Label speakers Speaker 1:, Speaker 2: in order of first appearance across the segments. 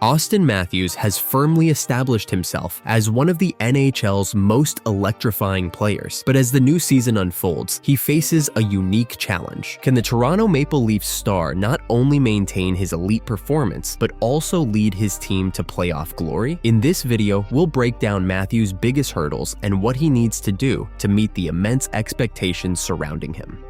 Speaker 1: Auston Matthews has firmly established himself as one of the NHL's most electrifying players, but as the new season unfolds, he faces a unique challenge. Can the Toronto Maple Leafs star not only maintain his elite performance, but also lead his team to playoff glory? In this video, we'll break down Matthews' biggest hurdles and what he needs to do to meet the immense expectations surrounding him.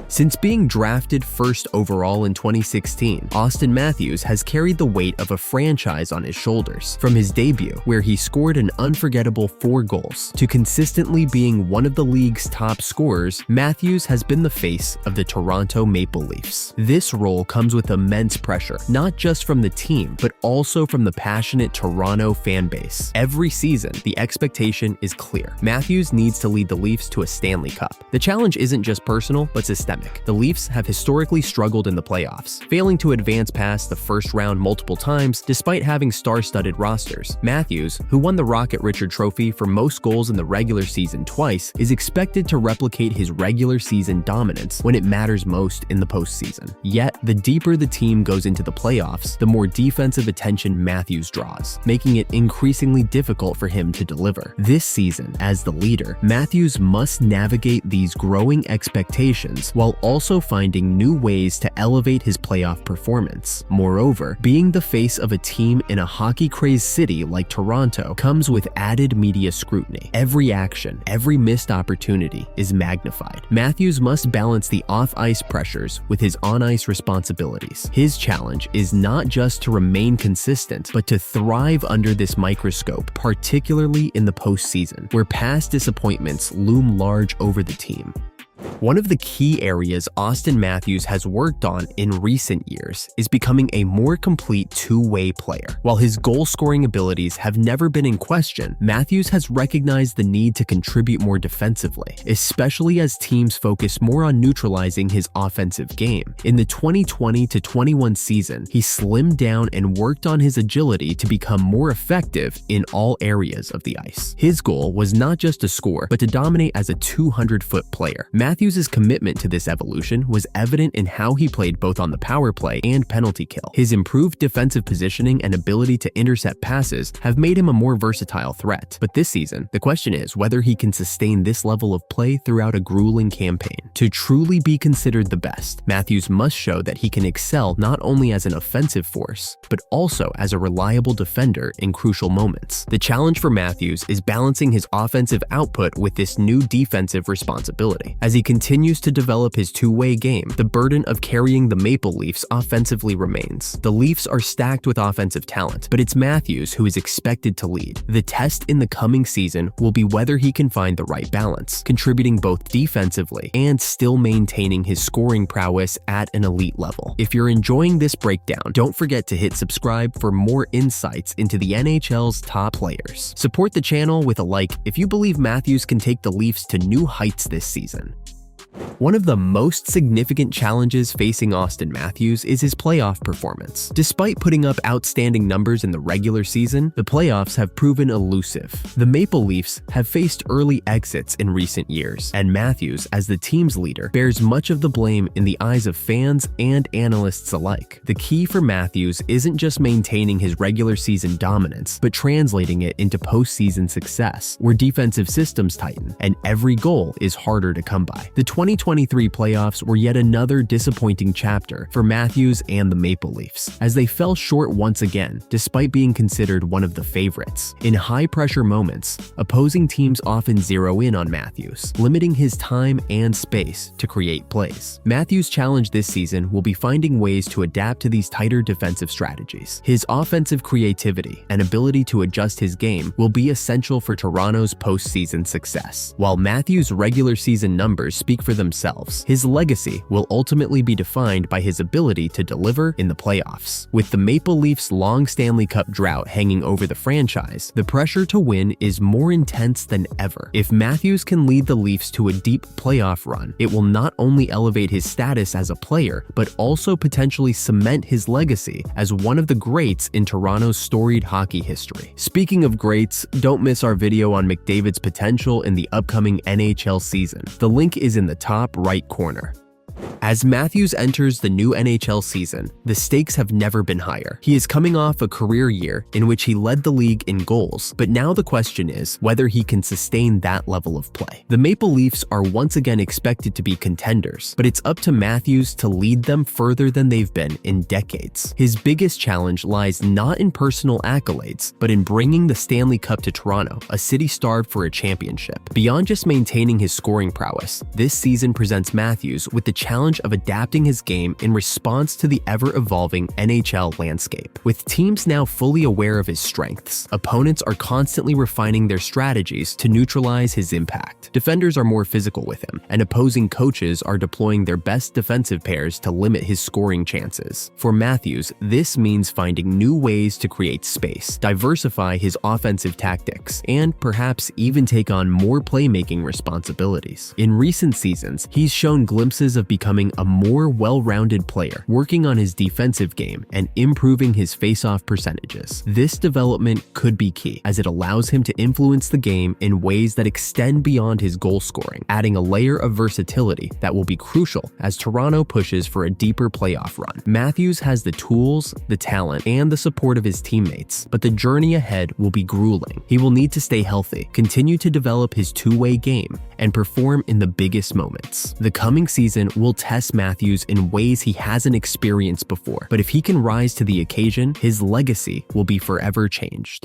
Speaker 1: Since being drafted first overall in 2016, Auston Matthews has carried the weight of a franchise on his shoulders. From his debut, where he scored an unforgettable 4 goals, to consistently being one of the league's top scorers, Matthews has been the face of the Toronto Maple Leafs. This role comes with immense pressure, not just from the team, but also from the passionate Toronto fan base. Every season, the expectation is clear. Matthews needs to lead the Leafs to a Stanley Cup. The challenge isn't just personal, but systemic. The Leafs have historically struggled in the playoffs, failing to advance past the first round multiple times despite having star-studded rosters. Matthews, who won the Rocket Richard Trophy for most goals in the regular season twice, is expected to replicate his regular season dominance when it matters most in the postseason. Yet, the deeper the team goes into the playoffs, the more defensive attention Matthews draws, making it increasingly difficult for him to deliver. This season, as the leader, Matthews must navigate these growing expectations while also finding new ways to elevate his playoff performance. Moreover, being the face of a team in a hockey-crazed city like Toronto comes with added media scrutiny. Every action, every missed opportunity is magnified. Matthews must balance the off-ice pressures with his on-ice responsibilities. His challenge is not just to remain consistent, but to thrive under this microscope, particularly in the postseason, where past disappointments loom large over the team. One of the key areas Auston Matthews has worked on in recent years is becoming a more complete two-way player. While his goal-scoring abilities have never been in question, Matthews has recognized the need to contribute more defensively, especially as teams focus more on neutralizing his offensive game. In the 2020-21 season, he slimmed down and worked on his agility to become more effective in all areas of the ice. His goal was not just to score, but to dominate as a 200-foot player. Matthews' commitment to this evolution was evident in how he played both on the power play and penalty kill. His improved defensive positioning and ability to intercept passes have made him a more versatile threat. But this season, the question is whether he can sustain this level of play throughout a grueling campaign. To truly be considered the best, Matthews must show that he can excel not only as an offensive force, but also as a reliable defender in crucial moments. The challenge for Matthews is balancing his offensive output with this new defensive responsibility. As he continues to develop his two-way game, the burden of carrying the Maple Leafs offensively remains. The Leafs are stacked with offensive talent, but it's Matthews who is expected to lead. The test in the coming season will be whether he can find the right balance, contributing both defensively and still maintaining his scoring prowess at an elite level. If you're enjoying this breakdown, don't forget to hit subscribe for more insights into the NHL's top players. Support the channel with a like if you believe Matthews can take the Leafs to new heights this season. One of the most significant challenges facing Auston Matthews is his playoff performance. Despite putting up outstanding numbers in the regular season, the playoffs have proven elusive. The Maple Leafs have faced early exits in recent years, and Matthews, as the team's leader, bears much of the blame in the eyes of fans and analysts alike. The key for Matthews isn't just maintaining his regular season dominance, but translating it into postseason success, where defensive systems tighten and every goal is harder to come by. The 2023 playoffs were yet another disappointing chapter for Matthews and the Maple Leafs, as they fell short once again, despite being considered one of the favorites. In high-pressure moments, opposing teams often zero in on Matthews, limiting his time and space to create plays. Matthews' challenge this season will be finding ways to adapt to these tighter defensive strategies. His offensive creativity and ability to adjust his game will be essential for Toronto's postseason success. While Matthews' regular season numbers speak for themselves, his legacy will ultimately be defined by his ability to deliver in the playoffs. With the Maple Leafs' long Stanley Cup drought hanging over the franchise, the pressure to win is more intense than ever. If Matthews can lead the Leafs to a deep playoff run, it will not only elevate his status as a player, but also potentially cement his legacy as one of the greats in Toronto's storied hockey history. Speaking of greats, don't miss our video on McDavid's potential in the upcoming NHL season. The link is in the top right corner. As Matthews enters the new NHL season, the stakes have never been higher. He is coming off a career year in which he led the league in goals, but now the question is whether he can sustain that level of play. The Maple Leafs are once again expected to be contenders, but it's up to Matthews to lead them further than they've been in decades. His biggest challenge lies not in personal accolades, but in bringing the Stanley Cup to Toronto, a city starved for a championship. Beyond just maintaining his scoring prowess, this season presents Matthews with the challenge of adapting his game in response to the ever-evolving NHL landscape. With teams now fully aware of his strengths, opponents are constantly refining their strategies to neutralize his impact. Defenders are more physical with him, and opposing coaches are deploying their best defensive pairs to limit his scoring chances. For Matthews, this means finding new ways to create space, diversify his offensive tactics, and perhaps even take on more playmaking responsibilities. In recent seasons, he's shown glimpses of becoming a more well-rounded player, working on his defensive game and improving his face-off percentages. This development could be key, as it allows him to influence the game in ways that extend beyond his goal scoring, adding a layer of versatility that will be crucial as Toronto pushes for a deeper playoff run. Matthews has the tools, the talent, and the support of his teammates, but the journey ahead will be grueling. He will need to stay healthy, continue to develop his two-way game, and perform in the biggest moments. The coming season will test Matthews in ways he hasn't experienced before, but if he can rise to the occasion, his legacy will be forever changed.